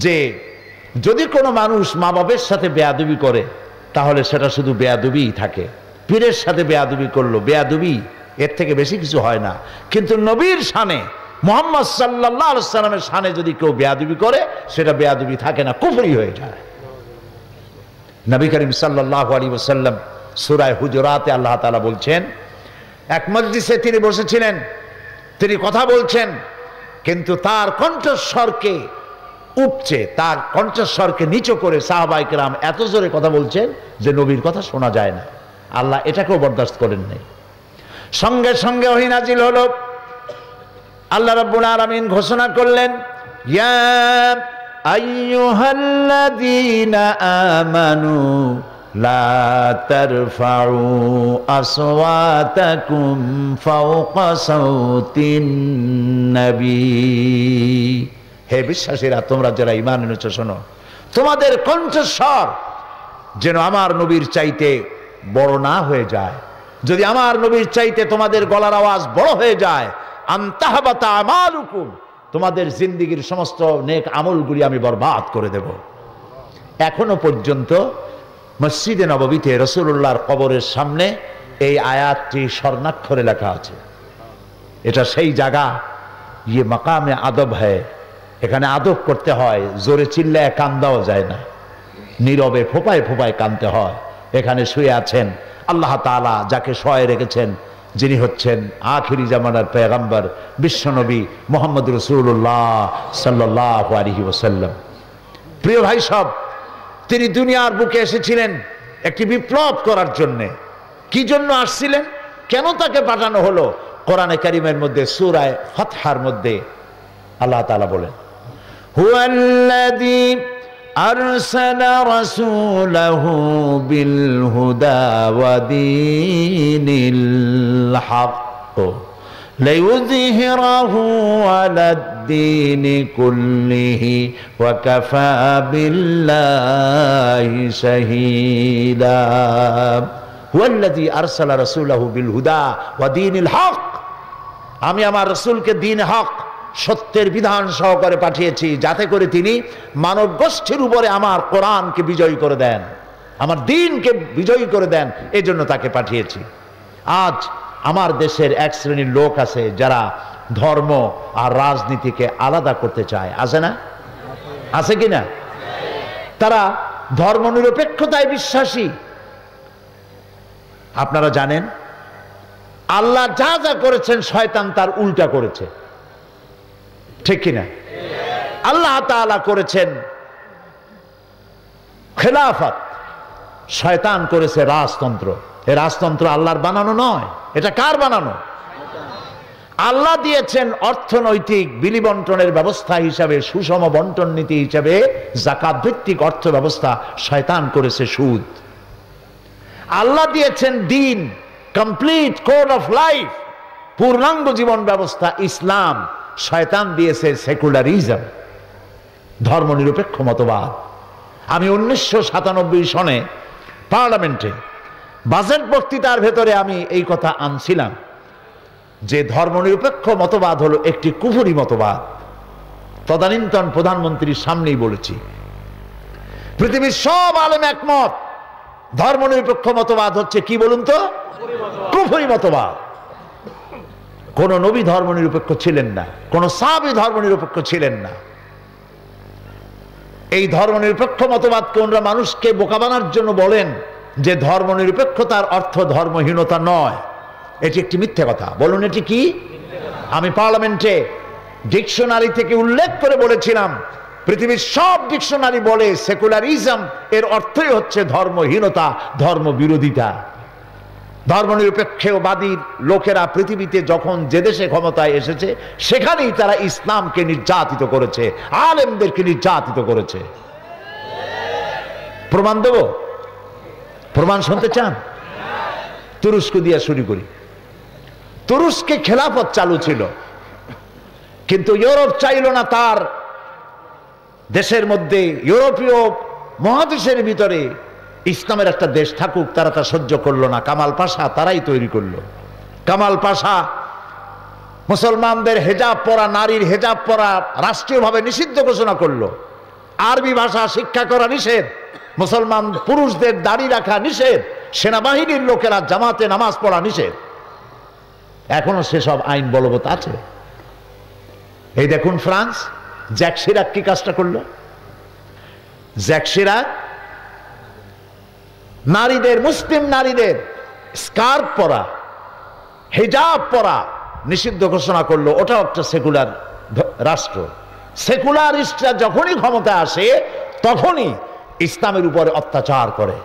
যে যদি কোনো মানুষ মা বাবের সাথে বেয়াদবি করে তাহলে সেটা শুধু বেয়াদবিই থাকে। পীরের সাথে বেয়াদবি করলো, বেয়াদবি, এর থেকে বেশি কিছু হয় না। কিন্তু নবীর শানে, মুহাম্মদ সাল্লাল্লাহু আলাইহি ওয়াসাল্লামের শানে যদি কেউ বেয়াদবি করে সেটা বেয়াদবি থাকে না, কুফরি হয়ে যায়। নবী করিম সাল্লাল্লাহু আলাইহি ওয়াসাল্লাম সূরা হুজুরাতে আল্লাহ তাআলা বলছেন, এক মজলিসে তিনি বসেছিলেন, তিনি কথা বলছেন, কিন্তু তার কণ্ঠস্বরকে উপচে, তার কণ্ঠস্বরকে নিচু করে সাহাবায়ে কেরাম এত জোরে কথা বলছেন যে নবীর কথা শোনা যায় না। আল্লাহ এটাকেও বরদাস্ত করেন নাই। সঙ্গে সঙ্গে ওহী নাজিল হলো। আল্লাহ রাব্বুল আলামিন ঘোষণা করলেন, ইয়া আইয়ুহাল্লাযীনা আমানু লা তারফাউ আসওয়াতাকুম ফাওকা সাওতিন নবী। হে বিশ্বাসীরা, তোমরা যারা ঈমান এনেছো শোনো, তোমাদের কণ্ঠস্বর যেন আমার নবীর চাইতে বড় না হয়ে যায়। যদি আমার নবীর চাইতে তোমাদের গলার আওয়াজ বড় হয়ে যায়, আনতাহবাতা আমালুকুম, তোমাদের জিন্দেগীর সমস্ত নেক আমলগুলি আমি বরবাদ করে দেব। এখনো পর্যন্ত মসজিদে নববীতে রাসূলুল্লাহর কবরের সামনে এই আয়াতটি স্বর্ণাক্ষরে লেখা আছে। এটা সেই জায়গা, ইয়ে মাকামে আদব হয়, এখানে আদব করতে হয়, জোরে চিল্লায় কান্দাও যায় না, নীরবে ফোঁপায় ফোঁপায় কাঁদতে হয়। এখানে শুয়ে আছেন আল্লাহ তাআলা যাকে শয়ে রেখেছেন, যিনি হচ্ছেন আখিরি জামানার পয়গম্বর বিশ্বনবী মুহাম্মদ রাসূলুল্লাহ সাল্লাল্লাহু আলাইহি ওয়াসাল্লাম। প্রিয় ভাই সব, তিনি দুনিয়ার বুকে এসেছিলেন একটি বিপ্লব করার জন্য। কি জন্য আসছিলেন, কেন তাকে পাঠানো হলো? কোরআনে কারীমের মধ্যে সূরা ফাতহার মধ্যে আল্লাহ তাআলা বলেন, হুয়াল্লাযী আরসালা রাসূলাহু বিল হুদা ওয়া দীনিল হক লিইয়ুযহিরাহু আলাদ-দীনি কুল্লিহি ওয়া কাফা বিল্লাহি শাহীদা। হুয়াল্লাযী আরসালা রাসূলাহু বিল হুদা ওয়া দীনিল হক, আমি আমার রাসূলকে দ্বীন হক, সত্যের বিধান সহকারে পাঠিয়েছি, যাতে করে তিনি মানব গোষ্ঠীর উপরে আমার কোরআনকে বিজয়ী করে দেন, আমার দ্বীনকে বিজয়ী করে দেন। এই জন্য তাকে পাঠিয়েছি। আজ আমার দেশের এক শ্রেণীর লোক আছে যারা ধর্ম আর রাজনীতিকে আলাদা করতে চায়, আছে না? আছে কিনা? তারা ধর্মনিরপেক্ষতায় বিশ্বাসী। আপনারা জানেন আল্লাহ যা যা করেছেন শয়তান তার উল্টা করেছে, ঠিক কিনা? আল্লাহ তাআলা করেছেন খেলাফত, শয়তান করেছে রাজতন্ত্র। এই রাজতন্ত্র আল্লাহর বানানো নয়, এটা কার বানানো? আল্লাহ দিয়েছেন অর্থনৈতিক বিলি বন্টনের ব্যবস্থা হিসাবে, সুষম বন্টন নীতি হিসাবে যাকাত ভিত্তিক অর্থ ব্যবস্থা, শয়তান করেছে সুদ। আল্লাহ দিয়েছেন দ্বীন, কমপ্লিট কোড অফ লাইফ, পূর্ণাঙ্গ জীবন ব্যবস্থা ইসলাম, শয়তান দিয়েছে সেকুলারিজম, ধর্মনিরপেক্ষ মতবাদ। আমি 1997 সনে পার্লামেন্টে বাজেট বক্তৃতার ভেতরে আমি এই কথা আনছিলাম যে ধর্মনিরপেক্ষ মতবাদ হলো একটি কুফরি মতবাদ। তদানীন্তন প্রধানমন্ত্রীর সামনেই বলেছি, পৃথিবীর সব আলেম একমত, ধর্মনিরপেক্ষ মতবাদ হচ্ছে কি বলুন তো? কুফরি মতবাদ। কোন নবী ধর্মনিরপেক্ষ ছিলেন না, কোন সাহাবী ধর্মনিরপেক্ষ ছিলেন না। এই ধর্মনিরপেক্ষ মতবাদকে ওনারা মানুষকে বোকা বানানোর জন্য বলেন যে ধর্মনিরপেক্ষতার অর্থ ধর্মহীনতা নয়। এটি একটি মিথ্যে কথা। বলুন এটি কি? আমি পার্লামেন্টে ডিকশনারি থেকে উল্লেখ করে বলেছিলাম, পৃথিবীর সব ডিকশনারি বলে সেকুলারিজম এর অর্থই হচ্ছে ধর্মহীনতা, ধর্মবিরোধিতা। ধর্মনিরপেক্ষবাদী লোকেরা পৃথিবীতে যখন যে দেশে ক্ষমতায় এসেছে সেখানেই তারা ইসলামকে নির্যাতিত করেছে, আলেমদেরকে নির্যাতিত করেছে। প্রমাণ দেব? প্রমাণ শুনতে চান? তুরস্ক দিয়ে শুরু করি। তুরস্কে খেলাফত চালু ছিল, কিন্তু ইউরোপ চাইল না তার দেশের মধ্যে, ইউরোপীয় মহাদেশের ভিতরে ইসলামের একটা দেশ থাকুক, তারা তা সহ্য করলো না। কামাল পাশা তারাই তৈরি করলো। কামাল পাশা মুসলমানদের হেজাব পরা, নারীর হেজাব পরা রাষ্ট্রীয়ভাবে নিষিদ্ধ ঘোষণা করলো। আরবি ভাষা শিক্ষা করা নিষেধ, মুসলমান পুরুষদের দাড়ি রাখা নিষেধ, সেনাবাহিনীর লোকেরা জামাতে নামাজ পড়া নিষেধ। এখনো সেসব আইন বলবৎ আছে। এই দেখুন ফ্রান্স, জ্যাক শিরাক কি কাজটা করলো। জ্যাক শিরাক নারীদের, মুসলিম নারীদের স্কার্ফ পরা, হিজাব পরা নিষিদ্ধ ঘোষণা করলো। ওটাও একটা সেকুলার রাষ্ট্র। সেকুলারিস্টরা যখনই ক্ষমতা আসে তখনই ইসলামের উপরে অত্যাচার করে।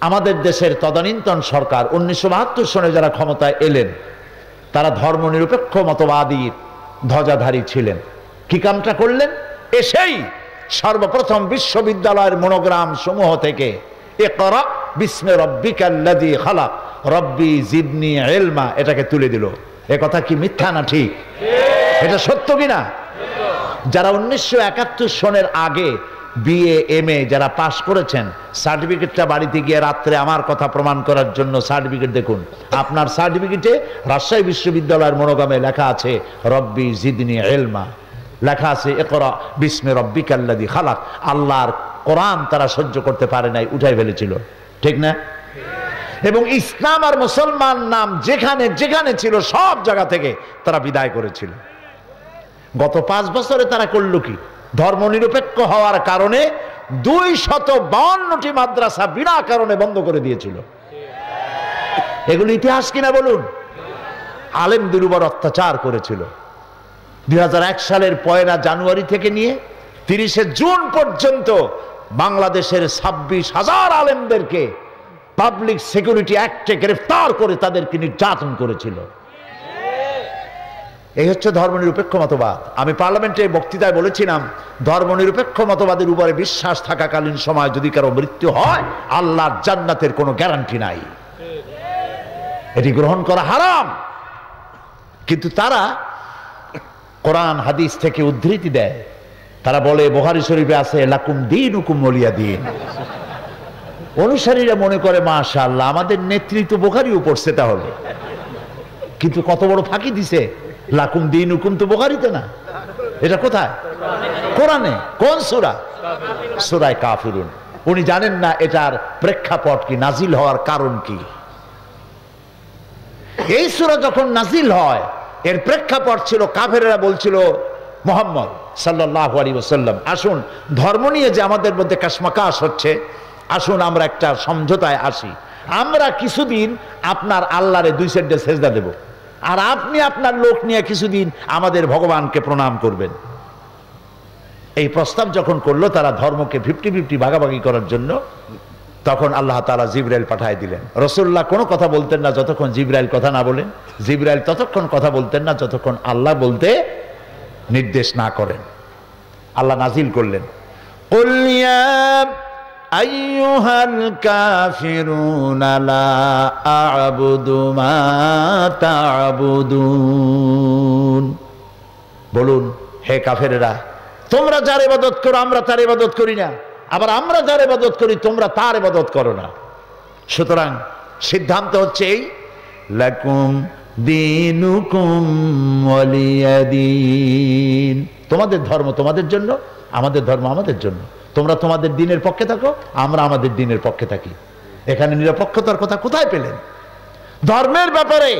আমাদের দেশের তদানীন্তন সরকার 1972 সনে যারা ক্ষমতায় এলেন তারা ধর্মনিরপেক্ষ মতবাদী ধ্বজাধারী ছিলেন। কি কামটা করলেন? এসেই সর্বপ্রথম বিশ্ববিদ্যালয়ের মনোগ্রাম সমূহ থেকে ইকরা বিস্মি রাব্বিকাল্লাযী খালাক রব্বি জিদনি ইলমা এটাকে তুলে দিল। এ কথা কি মিথ্যা না ঠিক? এটা সত্য কিনা? যারা 1971 সনের আগে বিএ এমএ যারা পাশ করেছেন, সার্টিফিকেটটা বাড়িতে গিয়ে রাত্রে আমার কথা প্রমাণ করার জন্য সার্টিফিকেট দেখুন। আপনার সার্টিফিকেটে রাজশাহী বিশ্ববিদ্যালয়ের মনোগ্রামে লেখা আছে রব্বি জিদনি ইলমা, লেখা আছে ইকরা বিস্মি রাব্বিকাল্লাযী খালাক। আল্লাহর কোরআন তারা সহ্য করতে পারে নাই, উঠাই ফেলেছিল, ঠিক না? এবং ইসলাম আর মুসলমান নাম যেখানে যেখানে ছিল সব জায়গা থেকে তারা বিদায় করেছিল। গত 5 বছরে তারা করলো কি? ধর্মনিরপেক্ষ হওয়ার কারণে 252টি মাদ্রাসা বিনা কারণে বন্ধ করে দিয়েছিল। এগুলো ইতিহাস কিনা বলুন? আলেমদের উপর অত্যাচার করেছিল। 2001 সালের 1 জানুয়ারি থেকে নিয়ে 30 জুন পর্যন্ত বাংলাদেশের 26,000 আলেমদেরকে পাবলিক সিকিউরিটি অ্যাক্টে গ্রেফতার করে তাদেরকে নির্যাতন করেছিল। এই হচ্ছে ধর্মনিরপেক্ষ মতবাদ। আমি পার্লামেন্টে বক্তৃতায় বলেছিলাম, ধর্মনিরপেক্ষ মতবাদের উপরে বিশ্বাস থাকাকালীন সময় যদি কারো মৃত্যু হয় আল্লাহর জান্নাতের কোনো গ্যারান্টি নাই, এটি গ্রহণ করা হারাম। কিন্তু তারা কোরআন হাদিস থেকে উদ্ধৃতি দেয়। তারা বলে বুখারী শরীফে আছে লাকুম দীনুকুম ওয়ালিয়া দীন। অনুসারীরা মনে করে মাশাআল্লাহ আমাদের নেতৃত্ব বুখারীও পড়ছে তাহলে। কিন্তু কত বড় ফাঁকি দিছে। লাকুম দীনুকুম তো বুখারীতে না, এটা কোথায়? কোরআনে। কোন সূরা? সূরা কাফিরুন। উনি জানেন না এটার প্রেক্ষাপট কি, নাজিল হওয়ার কারণ কি। এই সূরা যখন নাজিল হয় এর প্রেক্ষাপট ছিল কাফেররা বলছিল মুহাম্মদ সাল্লাল্লাহু আলাইহি ওয়াসাল্লাম আসুন, ধর্ম নিয়ে যে আমাদের মধ্যে কাশমাকাশ হচ্ছে, আসুন আমরা একটা সমঝোতায় আসি। আমরা কিছুদিন আপনার আল্লাহরে 2 সেজদা সেজদা দেব, আর আপনি আপনার লোক নিয়ে কিছুদিন আমাদের ভগবানকে প্রণাম করবেন। এই প্রস্তাব যখন করলো তারা ধর্মকে 50-50 ভাগাভাগি করার জন্য, তখন আল্লাহ তাআলা জিবরাইল পাঠায় দিলেন। রাসূলুল্লাহ কোনো কথা বলতেন না যতক্ষণ জিবরাইল কথা না বলেন, জিবরাইল ততক্ষণ কথা বলতেন না যতক্ষণ আল্লাহ বলতে নির্দেশ না করেন। আল্লাহ নাজিল করলেন কুল ইয়া আইয়ুহাল কাফিরুনা লা আ'বুদু মা তা'বুদুন। বলুন হে কাফেরেরা, তোমরা যার ইবাদত করো আমরা তার ইবাদত করি না, আবার আমরা যার ইবাদত করি তোমরা তার ইবাদত করো না। সুতরাং সিদ্ধান্ত হচ্ছে এই লাকুম দীনুকুম ওয়ালিয়া দীন। তোমাদের ধর্ম তোমাদের জন্য, আমাদের ধর্ম আমাদের জন্য। তোমরা তোমাদের দ্বীনের পক্ষে থাকো, আমরা আমাদের দ্বীনের পক্ষে থাকি। এখানে নিরপেক্ষতার কথা কোথায় পেলেন? ধর্মের ব্যাপারে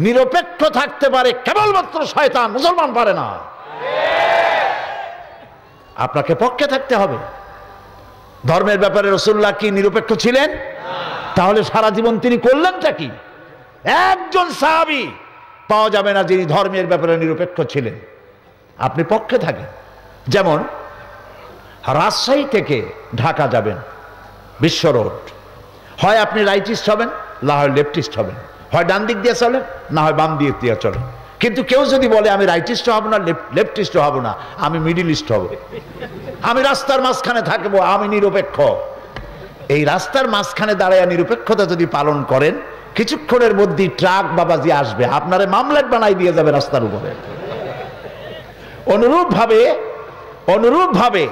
নিরপেক্ষ থাকতে পারে কেবলমাত্র শয়তান, মুসলমান পারে না। আপনাকে পক্ষে থাকতে হবে। ধর্মের ব্যাপারে রাসূলুল্লাহ কি নিরপেক্ষ ছিলেন? তাহলে সারা জীবন তিনি করলেনটা কি? একজন সাহাবী পাওয়া যাবে না যিনি ধর্মের ব্যাপারে নিরপেক্ষ ছিলেন। আপনি পক্ষে থাকেন। যেমন রাজশাহী থেকে ঢাকা যাবেন, বিশ্ব রোড, হয় আপনি রাইটিস্ট হবেন না হয় লেফটিস্ট হবেন, হয় ডান দিক দিয়ে চলেন না হয় বাম দিক দিয়ে চলেন। কিন্তু কেউ যদি বলে আমি রাইটিস্ট হব না লেফটিস্ট হব না, আমি মিডিলিস্ট হব, আমি রাস্তার মাঝখানে থাকবো, আমি নিরপেক্ষ, এই রাস্তার মাঝখানে দাঁড়ায় নিরপেক্ষতা যদি পালন করেন, কিছুক্ষণের মধ্যেই ট্রাক বাবাজি আসবে, আপনারে মামলেট বানাই দিয়ে যাবে রাস্তার উপরে। অনুরূপভাবে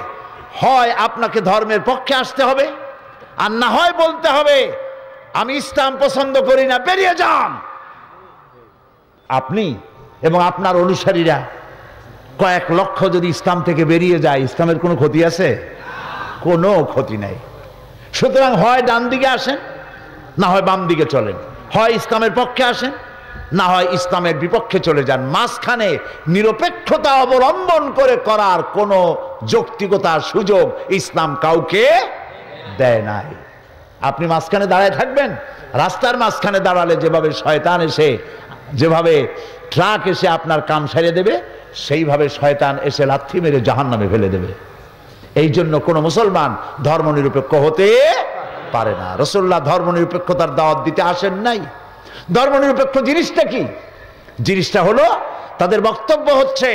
হয় আপনাকে ধর্মের পক্ষে আসতে হবে, আর না হয় বলতে হবে আমি ইসলাম পছন্দ করি না, বেরিয়ে যান। আপনি এবং আপনার অনুসারীরা কয়েক লক্ষ যদি ইসলাম থেকে বেরিয়ে যায়, ইসলামের কোনো ক্ষতি আছে? কোনো ক্ষতি নাই। সুতরাং হয় ডান দিকে আসেন, না হয় বাম দিকে চলেন, হয় ইসলামের পক্ষে আসেন, না হয় ইসলামের বিপক্ষে চলে যান। মাঝখানে নিরপেক্ষতা অবলম্বন করে করার কোনো যৌক্তিকতার সুযোগ ইসলাম কাউকে দেয় নাই। আপনি মাঝখানে দাঁড়ায় থাকবেন, রাস্তার মাঝখানে দাঁড়ালে যেভাবে শয়তান এসে, যেভাবে ট্রাক এসে আপনার কাম সারিয়ে দেবে, সেইভাবে শয়তান এসে লাথি মেরে জাহান্নামে ফেলে দেবে। এই জন্য কোনো মুসলমান ধর্মনিরপেক্ষ হতে পারে না। রাসূলুল্লাহ ধর্মনিরপেক্ষতার দাওয়াত দিতে আসেন নাই। ধর্মনিরপেক্ষ জিনিসটা কি? জিনিসটা হলো, তাদের বক্তব্য হচ্ছে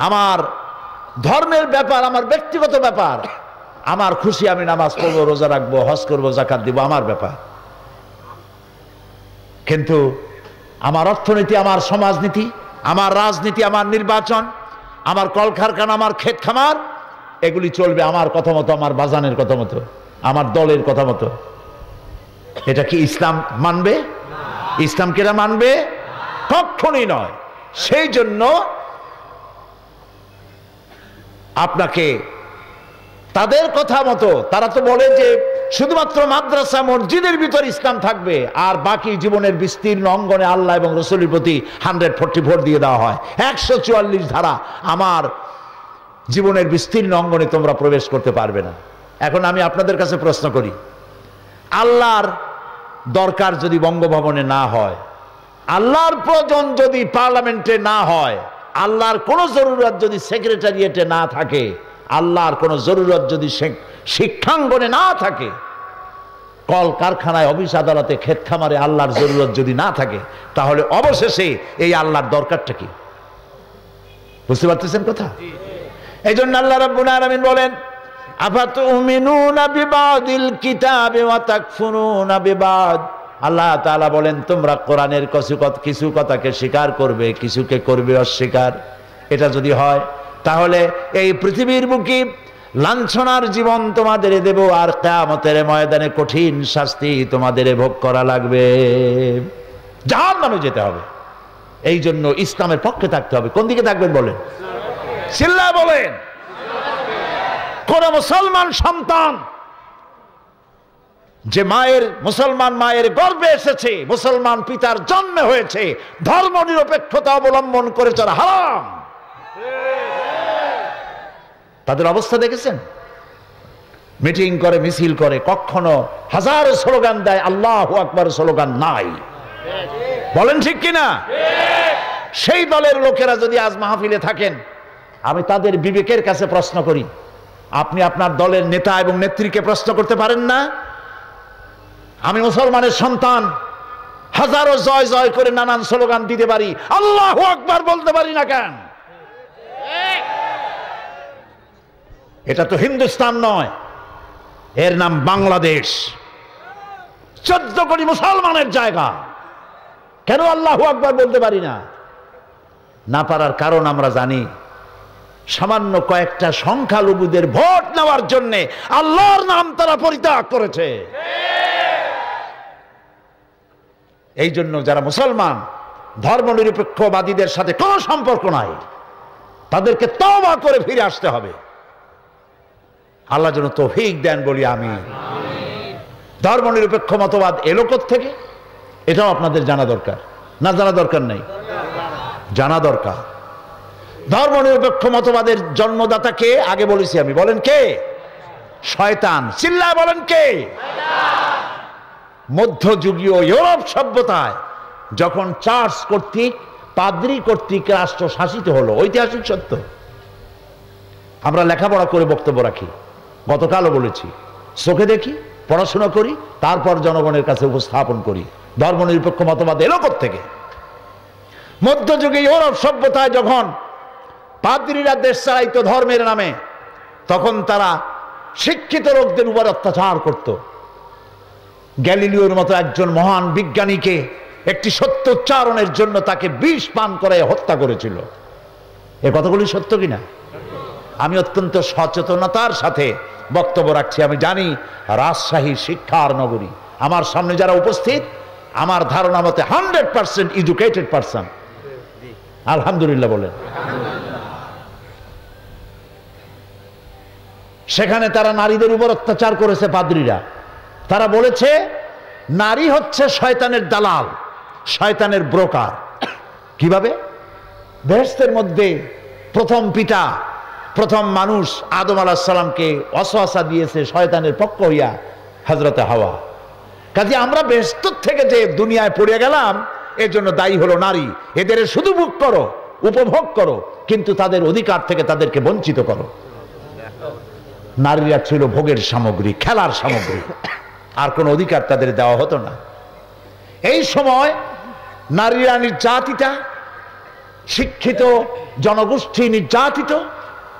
আমার ধর্মের ব্যাপার আমার ব্যক্তিগত ব্যাপার, আমার খুশি আমি নামাজ পড়বো, রোজা রাখবো, হজ করবো, যাকাত দিব, আমার ব্যাপার। কিন্তু আমার অর্থনীতি, আমার সমাজনীতি, আমার রাজনীতি, আমার নির্বাচন, আমার কলকারখানা, আমার ক্ষেত খামার, এগুলি চলবে আমার কথা মতো, আমার বাজানের কথা মতো, আমার দলের কথা মতো। এটা কি ইসলাম মানবে? ইসলাম কেরা মানবে? কখনই নয়। সেই জন্য আপনাকে তাদের কথা মতো, তারা তো বলে যে শুধুমাত্র মাদ্রাসা মসজিদের ভিতর ইসলাম থাকবে, আর বাকি জীবনের বিস্তীর্ণ অঙ্গনে আল্লাহ এবং রসুলের প্রতি 144 দিয়ে দেওয়া হয়। 144 ধারা, আমার জীবনের বিস্তীর্ণ অঙ্গনে তোমরা প্রবেশ করতে পারবে না। এখন আমি আপনাদের কাছে প্রশ্ন করি, আল্লাহর দরকার যদি বঙ্গভবনে না হয়, আল্লাহর প্রয়োজন যদি পার্লামেন্টে না হয়, আল্লাহর কোনো জরুরত যদি সেক্রেটারিয়েটে না থাকে, আল্লাহর কোনো জরুরত যদি শিক্ষাঙ্গনে না থাকে, কল কারখানায়, অফিস আদালতে, ক্ষেত খামারে আল্লাহর জরুরত যদি না থাকে, তাহলে অবশেষে এই আল্লাহর দরকারটা কি? বুঝতে পারতেছেন কথা? এই জন্য আল্লাহ রাব্বুল আলামিন বলেন, আফাতুমিনুনা বিবাদিল কিতাবি ওয়া তাকফুরুনা বিবাদ। আল্লাহ তাআলা বলেন, তোমরা কোরআনের কিছু কথাকে স্বীকার করবে, কিছুকে করবে অস্বীকার। এটা যদি হয়, তাহলে এই পৃথিবীর বুকে লাঞ্ছনার জীবন তোমাদের দেব, আর কিয়ামতের ময়দানে কঠিন শাস্তি তোমাদের ভোগ করা লাগবে, জাহান্নামে যেতে হবে। এই জন্য ইসলামের পক্ষে থাকতে হবে। কোন দিকে থাকবেন বলেন? চিল্লায় বলেন। কোন মুসলমান সন্তান যে মুসলমান মায়ের গর্ভে এসেছে, মুসলমান পিতার জন্মে হয়েছে, ধর্ম নিরপেক্ষতা অবলম্বন করেছে, হারাম। তাদের অবস্থা দেখেছেন? মিটিং করে, মিছিল করে, কখনো হাজার স্লোগান দেয়, আল্লাহু আকবার স্লোগান নাই। বলেন ঠিক কিনা? সেই দলের লোকেরা যদি আজ মাহফিলে থাকেন, আমি তাদের বিবেকের কাছে প্রশ্ন করি, আপনি আপনার দলের নেতা এবং নেত্রীকে প্রশ্ন করতে পারেন না? আমি মুসলমানের সন্তান, হাজারো জয় জয় করে নানান স্লোগান দিতে পারি, আল্লাহু আকবার বলতে পারি না কেন? এটা তো হিন্দুস্তান নয়, এর নাম বাংলাদেশ। 14 কোটি মুসলমানের জায়গা, কেন আল্লাহু আকবার বলতে পারি না? না পারার কারণ আমরা জানি, সামান্য কয়েকটা সংখ্যালঘুদের ভোট নেওয়ার জন্য আল্লাহর নাম তারা পরিত্যাগ করেছে। এই জন্য যারা মুসলমান, ধর্মনিরপেক্ষবাদীদের সাথে কোনো সম্পর্ক নাই, তাদেরকে তওবা করে ফিরে আসতে হবে। আল্লাহ যেন তৌফিক দেন বলি আমিন। ধর্মনিরপেক্ষ মতবাদ এলো থেকে, এটাও আপনাদের জানা দরকার। না জানা দরকার নেই? জানা দরকার। ধর্মনিরপেক্ষ মতবাদের জন্মদাতা কে? আগে বলেছি আমি। বলেন কে? শয়তান। চিল্লায় বলেন কে? মধ্যযুগীয় ইউরোপ সভ্যতায় যখন চার্চ কর্তৃক, পাদ্রী কর্তৃক রাষ্ট্র শাসিত হলো, ঐতিহাসিক সত্য। আমরা লেখাপড়া করে বক্তব্য রাখি, গতকালও বলেছি, চোখে দেখি, পড়াশোনা করি, তারপর জনগণের কাছে উপস্থাপন করি। ধর্মনিরপেক্ষ মতবাদ এলো থেকে। মধ্যযুগে ইউরোপ সভ্যতায় যখন পাদ্রীরা দেশ চালাইতো ধর্মের নামে, তখন তারা শিক্ষিত লোকদের উপর অত্যাচার করত। গ্যালিলিওর মতো একজন মহান বিজ্ঞানীকে একটি সত্য উচ্চারণের জন্য তাকে বিষ পান করে হত্যা করেছিল। এ কথাগুলি সত্য কিনা? আমি অত্যন্ত সচেতনতার সাথে বক্তব্য রাখছি। আমি জানি রাজশাহী শিক্ষার নগরী। আমার সামনে যারা উপস্থিত, আমার ধারণা মতে 100% এডুকেটেড পারসন। আলহামদুলিল্লাহ বলেন। সেখানে তারা নারীদের উপর অত্যাচার করেছে পাদ্রীরা। তারা বলেছে নারী হচ্ছে শয়তানের দালাল, শয়তানের ব্রোকার। কিভাবে? বেহেশতের মধ্যে প্রথম পিতা, প্রথম মানুষ আদম আলাইহিস সালামকে ওয়াসওয়াসা দিয়েছে শয়তানের পক্ষ হইয়া হযরতে হাওয়া। কাজে আমরা বেহেশত থেকে যে দুনিয়ায় পড়ে গেলাম এর জন্য দায়ী হলো নারী। এদের শুধু ভোগ করো, উপভোগ করো, কিন্তু তাদের অধিকার থেকে তাদেরকে বঞ্চিত করো। নারীরা ছিল ভোগের সামগ্রী, খেলার সামগ্রী, আর কোনো অধিকার তাদের দেওয়া হতো না। এই সময় নারীরা নির্যাতিতা, শিক্ষিত জনগোষ্ঠী নির্যাতিত।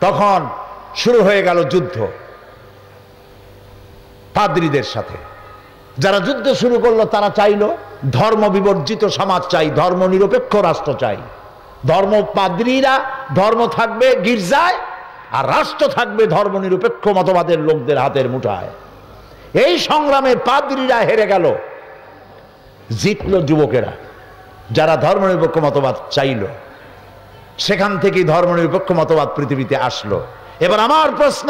তখন শুরু হয়ে গেল যুদ্ধ পাদ্রীদের সাথে। যারা যুদ্ধ শুরু করলো তারা চাইলো ধর্ম বিবর্জিত সমাজ চাই, ধর্ম নিরপেক্ষ রাষ্ট্র চাই। পাদ্রীরা ধর্ম থাকবে গির্জায়, আর রাষ্ট্র থাকবে ধর্ম নিরপেক্ষ মতবাদের লোকদের হাতের মুঠায়। এই সংগ্রামে পাদ্রীরা হেরে গেল, জিতল যুবকেরা, যারা ধর্মনিরপেক্ষ মতবাদ চাইল। সেখান থেকেই ধর্মনিরপেক্ষ মতবাদ পৃথিবীতে আসলো। এবার আমার প্রশ্ন,